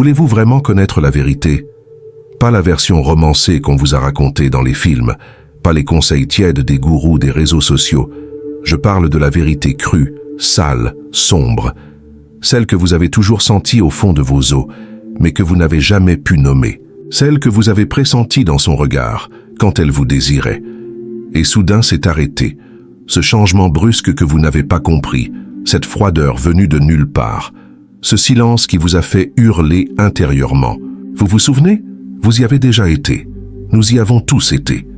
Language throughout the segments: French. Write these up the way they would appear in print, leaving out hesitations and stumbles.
Voulez-vous vraiment connaître la vérité? Pas la version romancée qu'on vous a racontée dans les films, pas les conseils tièdes des gourous des réseaux sociaux. Je parle de la vérité crue, sale, sombre, celle que vous avez toujours sentie au fond de vos os, mais que vous n'avez jamais pu nommer, celle que vous avez pressentie dans son regard, quand elle vous désirait. Et soudain s'est arrêté, ce changement brusque que vous n'avez pas compris, cette froideur venue de nulle part, ce silence qui vous a fait hurler intérieurement. Vous vous souvenez? Vous y avez déjà été. Nous y avons tous été.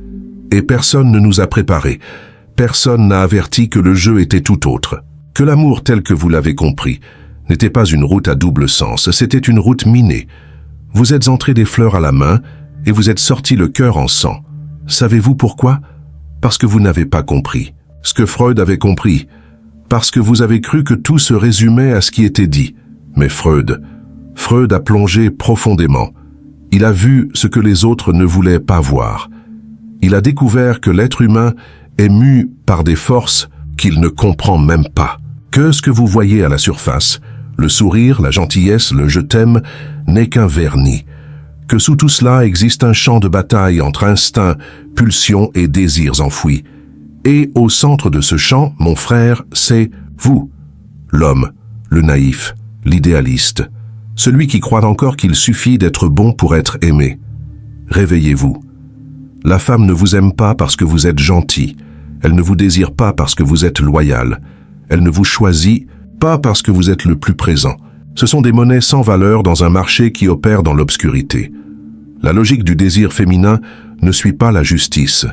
Et personne ne nous a préparés. Personne n'a averti que le jeu était tout autre. Que l'amour tel que vous l'avez compris n'était pas une route à double sens, c'était une route minée. Vous êtes entré des fleurs à la main et vous êtes sorti le cœur en sang. Savez-vous pourquoi? Parce que vous n'avez pas compris ce que Freud avait compris. Parce que vous avez cru que tout se résumait à ce qui était dit. Mais Freud a plongé profondément. Il a vu ce que les autres ne voulaient pas voir. Il a découvert que l'être humain est mu par des forces qu'il ne comprend même pas. Que ce que vous voyez à la surface, le sourire, la gentillesse, le « je t'aime » n'est qu'un vernis. Que sous tout cela existe un champ de bataille entre instincts, pulsions et désirs enfouis. Et au centre de ce champ, mon frère, c'est vous, l'homme, le naïf, l'idéaliste, celui qui croit encore qu'il suffit d'être bon pour être aimé. Réveillez-vous. La femme ne vous aime pas parce que vous êtes gentil. Elle ne vous désire pas parce que vous êtes loyal. Elle ne vous choisit pas parce que vous êtes le plus présent. Ce sont des monnaies sans valeur dans un marché qui opère dans l'obscurité. La logique du désir féminin ne suit pas la justice.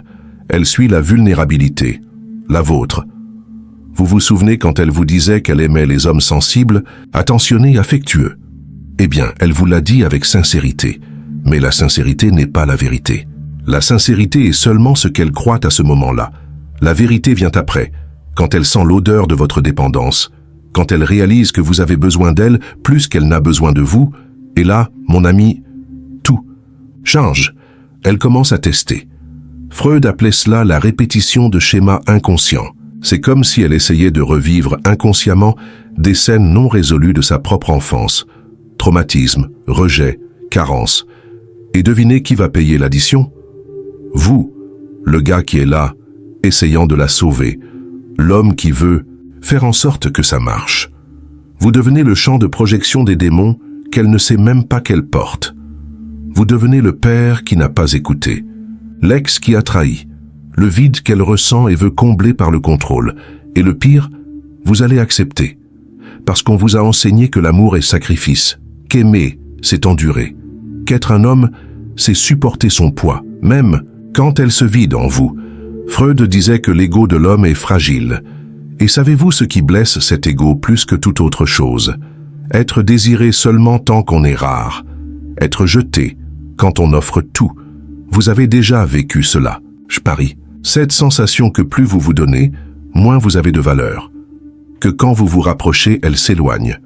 Elle suit la vulnérabilité, la vôtre. Vous vous souvenez quand elle vous disait qu'elle aimait les hommes sensibles, attentionnés, affectueux? Eh bien, elle vous l'a dit avec sincérité. Mais la sincérité n'est pas la vérité. La sincérité est seulement ce qu'elle croit à ce moment-là. La vérité vient après, quand elle sent l'odeur de votre dépendance, quand elle réalise que vous avez besoin d'elle plus qu'elle n'a besoin de vous, et là, mon ami, tout change. Elle commence à tester. Freud appelait cela la répétition de schémas inconscients. C'est comme si elle essayait de revivre inconsciemment des scènes non résolues de sa propre enfance. Traumatisme, rejet, carence. Et devinez qui va payer l'addition? Vous, le gars qui est là, essayant de la sauver, l'homme qui veut faire en sorte que ça marche. Vous devenez le champ de projection des démons qu'elle ne sait même pas qu'elle porte. Vous devenez le père qui n'a pas écouté, l'ex qui a trahi, le vide qu'elle ressent et veut combler par le contrôle. Et le pire, vous allez accepter, parce qu'on vous a enseigné que l'amour est sacrifice, qu'aimer, c'est endurer, qu'être un homme, c'est supporter son poids, même quand elle se vide en vous. Freud disait que l'ego de l'homme est fragile. Et savez-vous ce qui blesse cet ego plus que toute autre chose? Être désiré seulement tant qu'on est rare. Être jeté quand on offre tout. Vous avez déjà vécu cela, je parie. Cette sensation que plus vous vous donnez, moins vous avez de valeur. Que quand vous vous rapprochez, elle s'éloigne.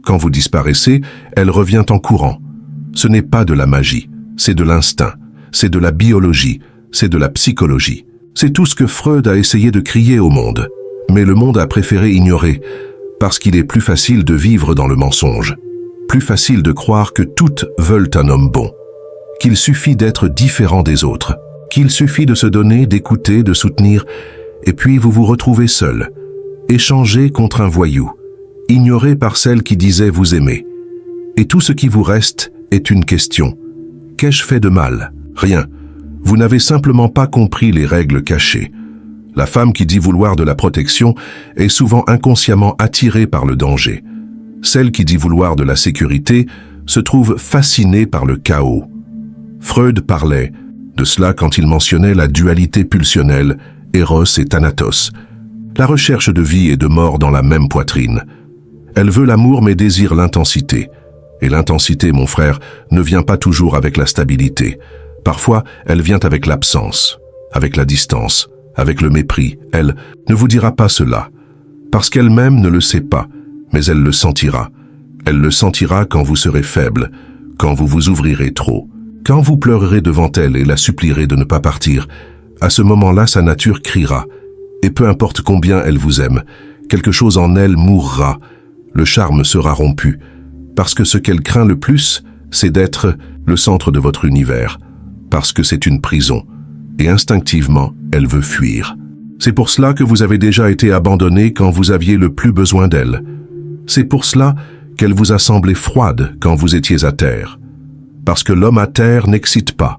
Quand vous disparaissez, elle revient en courant. Ce n'est pas de la magie, c'est de l'instinct, c'est de la biologie, c'est de la psychologie. C'est tout ce que Freud a essayé de crier au monde. Mais le monde a préféré ignorer, parce qu'il est plus facile de vivre dans le mensonge. Plus facile de croire que toutes veulent un homme bon. Qu'il suffit d'être différent des autres. Qu'il suffit de se donner, d'écouter, de soutenir, et puis vous vous retrouvez seul, échangé contre un voyou, ignoré par celle qui disait vous aimer. Et tout ce qui vous reste est une question. Qu'ai-je fait de mal? Rien. Vous n'avez simplement pas compris les règles cachées. La femme qui dit vouloir de la protection est souvent inconsciemment attirée par le danger. Celle qui dit vouloir de la sécurité se trouve fascinée par le chaos. Freud parlait de cela quand il mentionnait la dualité pulsionnelle, Eros et Thanatos. La recherche de vie et de mort dans la même poitrine. Elle veut l'amour mais désire l'intensité. Et l'intensité, mon frère, ne vient pas toujours avec la stabilité. Parfois, elle vient avec l'absence, avec la distance, avec le mépris. Elle ne vous dira pas cela, parce qu'elle-même ne le sait pas, mais elle le sentira. Elle le sentira quand vous serez faible, quand vous vous ouvrirez trop, quand vous pleurerez devant elle et la supplierez de ne pas partir. À ce moment-là, sa nature criera, et peu importe combien elle vous aime, quelque chose en elle mourra, le charme sera rompu. Parce que ce qu'elle craint le plus, c'est d'être le centre de votre univers. Parce que c'est une prison. Et instinctivement, elle veut fuir. C'est pour cela que vous avez déjà été abandonné quand vous aviez le plus besoin d'elle. C'est pour cela qu'elle vous a semblé froide quand vous étiez à terre. Parce que l'homme à terre n'excite pas.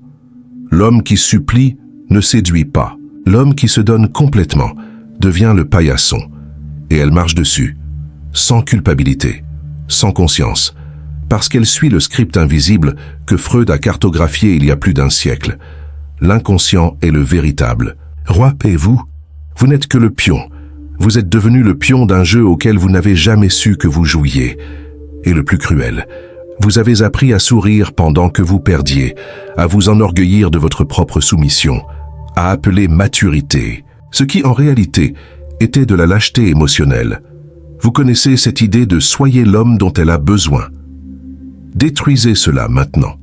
L'homme qui supplie ne séduit pas. L'homme qui se donne complètement devient le paillasson. Et elle marche dessus, sans culpabilité, sans conscience, parce qu'elle suit le script invisible que Freud a cartographié il y a plus d'un siècle. L'inconscient est le véritable. Roi et vous n'êtes que le pion. Vous êtes devenu le pion d'un jeu auquel vous n'avez jamais su que vous jouiez. Et le plus cruel, vous avez appris à sourire pendant que vous perdiez, à vous enorgueillir de votre propre soumission, à appeler maturité, ce qui en réalité était de la lâcheté émotionnelle. Vous connaissez cette idée de « soyez l'homme dont elle a besoin ». Détruisez cela maintenant.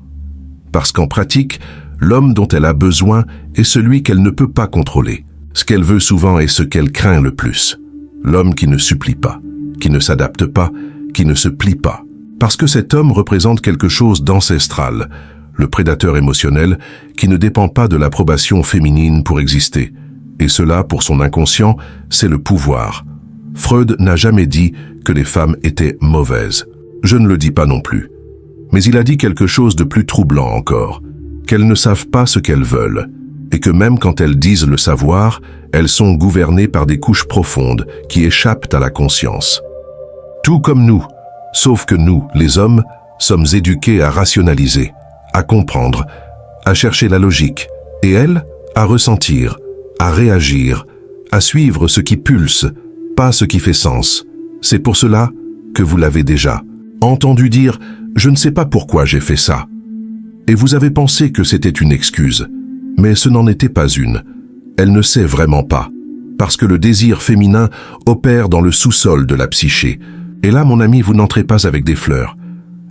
Parce qu'en pratique, l'homme dont elle a besoin est celui qu'elle ne peut pas contrôler. Ce qu'elle veut souvent est ce qu'elle craint le plus. L'homme qui ne supplie pas, qui ne s'adapte pas, qui ne se plie pas. Parce que cet homme représente quelque chose d'ancestral, le prédateur émotionnel qui ne dépend pas de l'approbation féminine pour exister. Et cela, pour son inconscient, c'est le pouvoir. Freud n'a jamais dit que les femmes étaient mauvaises. Je ne le dis pas non plus. Mais il a dit quelque chose de plus troublant encore, qu'elles ne savent pas ce qu'elles veulent, et que même quand elles disent le savoir, elles sont gouvernées par des couches profondes qui échappent à la conscience. Tout comme nous, sauf que nous, les hommes, sommes éduqués à rationaliser, à comprendre, à chercher la logique, et elles, à ressentir, à réagir, à suivre ce qui pulse, pas ce qui fait sens. C'est pour cela que vous l'avez déjà entendu dire « je ne sais pas pourquoi j'ai fait ça ». Et vous avez pensé que c'était une excuse. Mais ce n'en était pas une. Elle ne sait vraiment pas. Parce que le désir féminin opère dans le sous-sol de la psyché. Et là, mon ami, vous n'entrez pas avec des fleurs.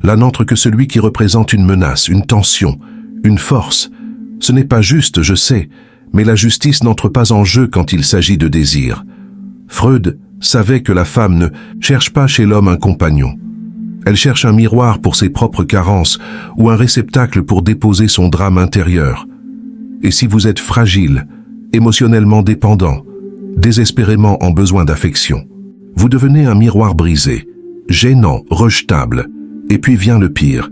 Là n'entre que celui qui représente une menace, une tension, une force. Ce n'est pas juste, je sais, mais la justice n'entre pas en jeu quand il s'agit de désir. Freud savait que la femme ne cherche pas chez l'homme un compagnon. Elle cherche un miroir pour ses propres carences ou un réceptacle pour déposer son drame intérieur. Et si vous êtes fragile, émotionnellement dépendant, désespérément en besoin d'affection, vous devenez un miroir brisé, gênant, rejetable. Et puis vient le pire.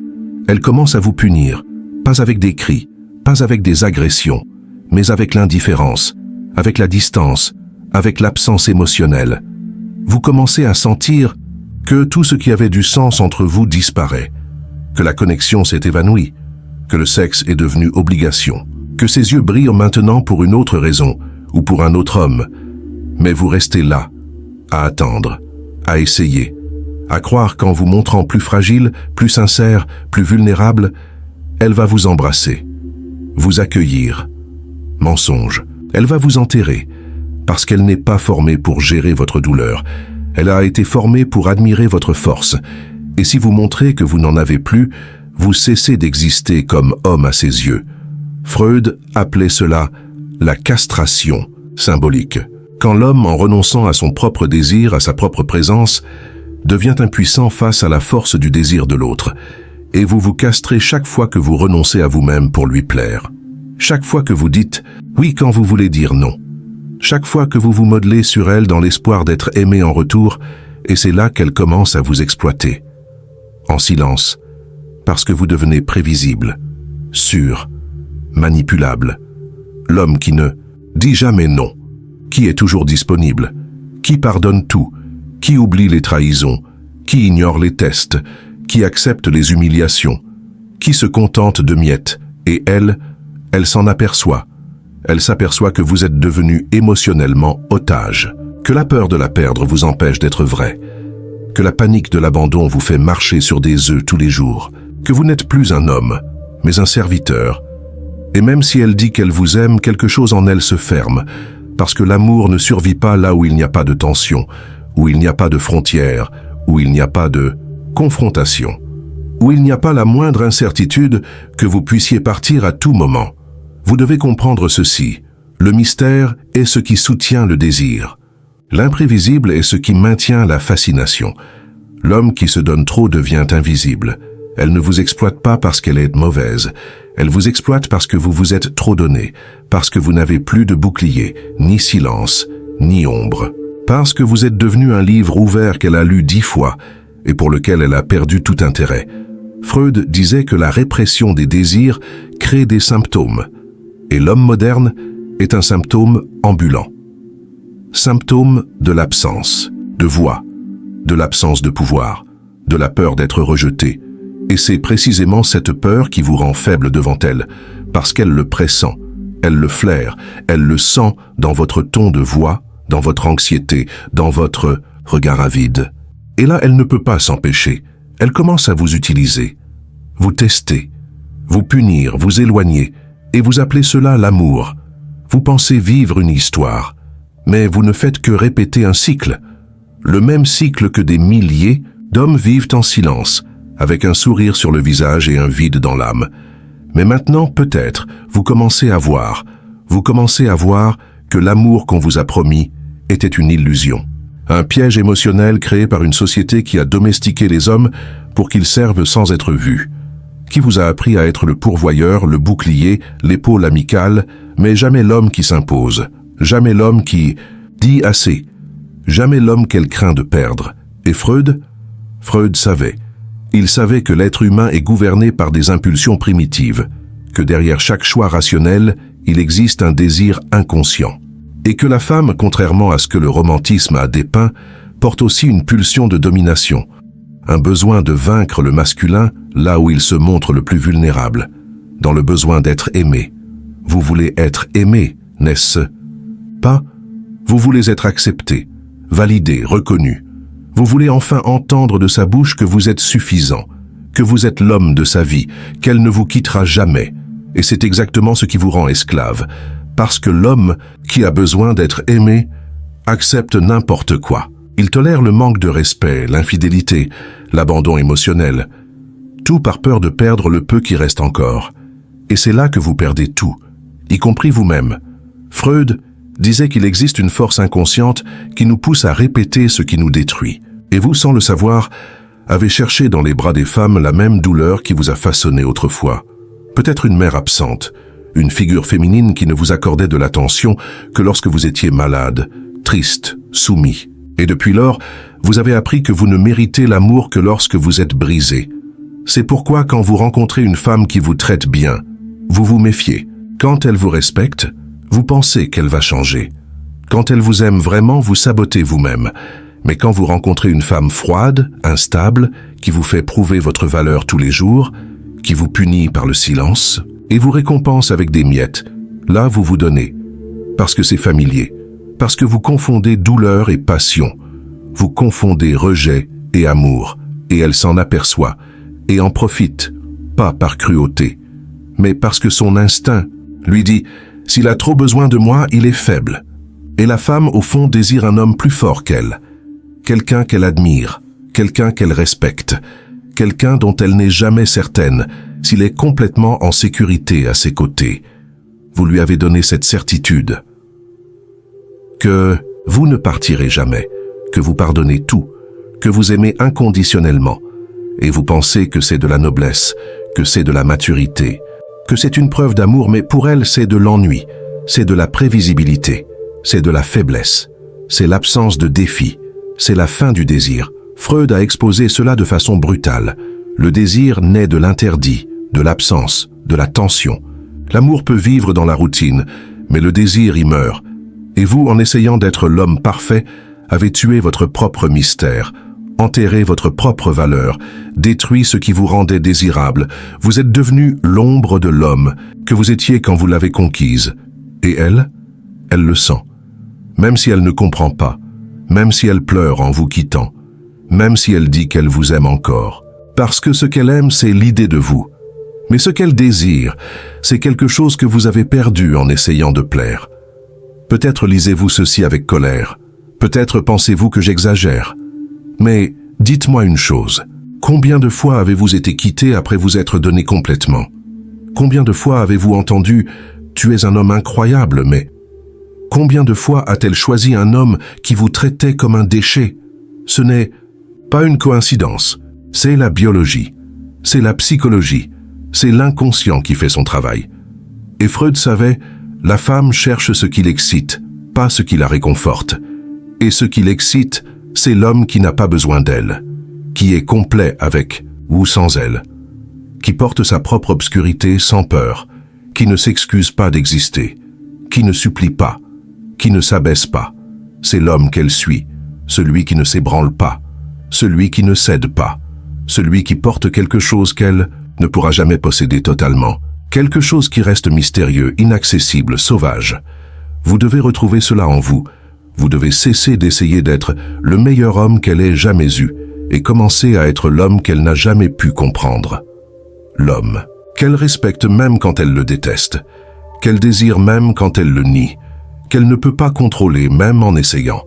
Elle commence à vous punir, pas avec des cris, pas avec des agressions, mais avec l'indifférence, avec la distance, avec l'absence émotionnelle. Vous commencez à sentir que tout ce qui avait du sens entre vous disparaît, que la connexion s'est évanouie, que le sexe est devenu obligation, que ses yeux brillent maintenant pour une autre raison ou pour un autre homme. Mais vous restez là, à attendre, à essayer, à croire qu'en vous montrant plus fragile, plus sincère, plus vulnérable, elle va vous embrasser, vous accueillir. Mensonge, elle va vous enterrer, parce qu'elle n'est pas formée pour gérer votre douleur. Elle a été formée pour admirer votre force. Et si vous montrez que vous n'en avez plus, vous cessez d'exister comme homme à ses yeux. Freud appelait cela la castration symbolique. Quand l'homme, en renonçant à son propre désir, à sa propre présence, devient impuissant face à la force du désir de l'autre, et vous vous castrez chaque fois que vous renoncez à vous-même pour lui plaire. Chaque fois que vous dites « oui » quand vous voulez dire « non ». Chaque fois que vous vous modelez sur elle dans l'espoir d'être aimé en retour, et c'est là qu'elle commence à vous exploiter. En silence, parce que vous devenez prévisible, sûr, manipulable. L'homme qui ne dit jamais non, qui est toujours disponible, qui pardonne tout, qui oublie les trahisons, qui ignore les tests, qui accepte les humiliations, qui se contente de miettes, et elle s'en aperçoit. Elle s'aperçoit que vous êtes devenu émotionnellement otage, que la peur de la perdre vous empêche d'être vrai, que la panique de l'abandon vous fait marcher sur des œufs tous les jours, que vous n'êtes plus un homme, mais un serviteur. Et même si elle dit qu'elle vous aime, quelque chose en elle se ferme, parce que l'amour ne survit pas là où il n'y a pas de tension, où il n'y a pas de frontières, où il n'y a pas de confrontation, où il n'y a pas la moindre incertitude que vous puissiez partir à tout moment. Vous devez comprendre ceci, le mystère est ce qui soutient le désir. L'imprévisible est ce qui maintient la fascination. L'homme qui se donne trop devient invisible. Elle ne vous exploite pas parce qu'elle est mauvaise. Elle vous exploite parce que vous vous êtes trop donné, parce que vous n'avez plus de bouclier, ni silence, ni ombre. Parce que vous êtes devenu un livre ouvert qu'elle a lu 10 fois et pour lequel elle a perdu tout intérêt. Freud disait que la répression des désirs crée des symptômes. Et l'homme moderne est un symptôme ambulant. Symptôme de l'absence de voix, de l'absence de pouvoir, de la peur d'être rejeté. Et c'est précisément cette peur qui vous rend faible devant elle, parce qu'elle le pressent, elle le flaire, elle le sent dans votre ton de voix, dans votre anxiété, dans votre regard avide. Et là, elle ne peut pas s'empêcher. Elle commence à vous utiliser, vous tester, vous punir, vous éloigner, et vous appelez cela l'amour. Vous pensez vivre une histoire, mais vous ne faites que répéter un cycle, le même cycle que des milliers d'hommes vivent en silence, avec un sourire sur le visage et un vide dans l'âme. Mais maintenant, peut-être, vous commencez à voir que l'amour qu'on vous a promis était une illusion. Un piège émotionnel créé par une société qui a domestiqué les hommes pour qu'ils servent sans être vus. Qui vous a appris à être le pourvoyeur, le bouclier, l'épaule amicale, mais jamais l'homme qui s'impose, jamais l'homme qui dit assez, jamais l'homme qu'elle craint de perdre. Et Freud savait. Il savait que l'être humain est gouverné par des impulsions primitives, que derrière chaque choix rationnel, il existe un désir inconscient. Et que la femme, contrairement à ce que le romantisme a dépeint, porte aussi une pulsion de domination, un besoin de vaincre le masculin là où il se montre le plus vulnérable, dans le besoin d'être aimé. Vous voulez être aimé, n'est-ce pas? Vous voulez être accepté, validé, reconnu. Vous voulez enfin entendre de sa bouche que vous êtes suffisant, que vous êtes l'homme de sa vie, qu'elle ne vous quittera jamais. Et c'est exactement ce qui vous rend esclave, parce que l'homme qui a besoin d'être aimé accepte n'importe quoi. Il tolère le manque de respect, l'infidélité, l'abandon émotionnel, tout par peur de perdre le peu qui reste encore. Et c'est là que vous perdez tout, y compris vous-même. Freud disait qu'il existe une force inconsciente qui nous pousse à répéter ce qui nous détruit. Et vous, sans le savoir, avez cherché dans les bras des femmes la même douleur qui vous a façonné autrefois. Peut-être une mère absente, une figure féminine qui ne vous accordait de l'attention que lorsque vous étiez malade, triste, soumis. Et depuis lors, vous avez appris que vous ne méritez l'amour que lorsque vous êtes brisé. C'est pourquoi quand vous rencontrez une femme qui vous traite bien, vous vous méfiez. Quand elle vous respecte, vous pensez qu'elle va changer. Quand elle vous aime vraiment, vous sabotez vous-même. Mais quand vous rencontrez une femme froide, instable, qui vous fait prouver votre valeur tous les jours, qui vous punit par le silence, et vous récompense avec des miettes, là vous vous donnez. Parce que c'est familier. Parce que vous confondez douleur et passion. Vous confondez rejet et amour. Et elle s'en aperçoit. Et en profite. Pas par cruauté. Mais parce que son instinct lui dit « S'il a trop besoin de moi, il est faible ». Et la femme, au fond, désire un homme plus fort qu'elle. Quelqu'un qu'elle admire, quelqu'un qu'elle respecte, quelqu'un dont elle n'est jamais certaine s'il est complètement en sécurité à ses côtés. Vous lui avez donné cette certitude que vous ne partirez jamais, que vous pardonnez tout, que vous aimez inconditionnellement, et vous pensez que c'est de la noblesse, que c'est de la maturité, que c'est une preuve d'amour, mais pour elle c'est de l'ennui, c'est de la prévisibilité, c'est de la faiblesse, c'est l'absence de défi. C'est la fin du désir. Freud a exposé cela de façon brutale. Le désir naît de l'interdit, de l'absence, de la tension. L'amour peut vivre dans la routine, mais le désir y meurt. Et vous, en essayant d'être l'homme parfait, avez tué votre propre mystère, enterré votre propre valeur, détruit ce qui vous rendait désirable. Vous êtes devenu l'ombre de l'homme que vous étiez quand vous l'avez conquise. Et elle le sent. Même si elle ne comprend pas. Même si elle pleure en vous quittant, même si elle dit qu'elle vous aime encore. Parce que ce qu'elle aime, c'est l'idée de vous. Mais ce qu'elle désire, c'est quelque chose que vous avez perdu en essayant de plaire. Peut-être lisez-vous ceci avec colère, peut-être pensez-vous que j'exagère. Mais dites-moi une chose, combien de fois avez-vous été quitté après vous être donné complètement? Combien de fois avez-vous entendu « Tu es un homme incroyable, mais… » Combien de fois a-t-elle choisi un homme qui vous traitait comme un déchet? Ce n'est Pas une coïncidence. C'est la biologie. C'est la psychologie. C'est l'inconscient qui fait son travail. Et Freud savait, la femme cherche ce qui l'excite, pas ce qui la réconforte. Et ce qui l'excite, c'est l'homme qui n'a pas besoin d'elle, qui est complet avec ou sans elle, qui porte sa propre obscurité sans peur, qui ne s'excuse pas d'exister, qui ne supplie pas, qui ne s'abaisse pas. C'est l'homme qu'elle suit, celui qui ne s'ébranle pas, celui qui ne cède pas, celui qui porte quelque chose qu'elle ne pourra jamais posséder totalement, quelque chose qui reste mystérieux, inaccessible, sauvage. Vous devez retrouver cela en vous. Vous devez cesser d'essayer d'être le meilleur homme qu'elle ait jamais eu et commencer à être l'homme qu'elle n'a jamais pu comprendre. L'homme qu'elle respecte même quand elle le déteste, qu'elle désire même quand elle le nie, qu'elle ne peut pas contrôler même en essayant.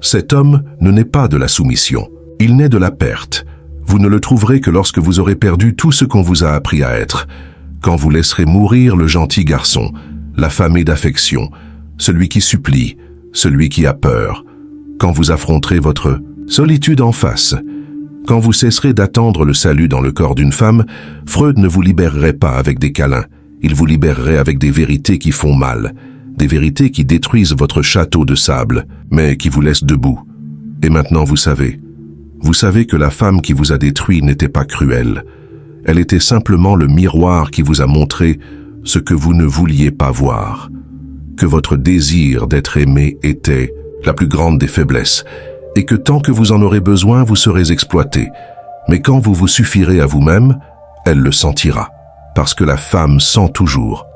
Cet homme ne naît pas de la soumission, il naît de la perte. Vous ne le trouverez que lorsque vous aurez perdu tout ce qu'on vous a appris à être, quand vous laisserez mourir le gentil garçon, l'affamé d'affection, celui qui supplie, celui qui a peur, quand vous affronterez votre solitude en face. Quand vous cesserez d'attendre le salut dans le corps d'une femme, Freud ne vous libérerait pas avec des câlins, il vous libérerait avec des vérités qui font mal, des vérités qui détruisent votre château de sable, mais qui vous laissent debout. Et maintenant vous savez que la femme qui vous a détruit n'était pas cruelle. Elle était simplement le miroir qui vous a montré ce que vous ne vouliez pas voir. Que votre désir d'être aimé était la plus grande des faiblesses, et que tant que vous en aurez besoin, vous serez exploité. Mais quand vous vous suffirez à vous-même, elle le sentira, parce que la femme sent toujours.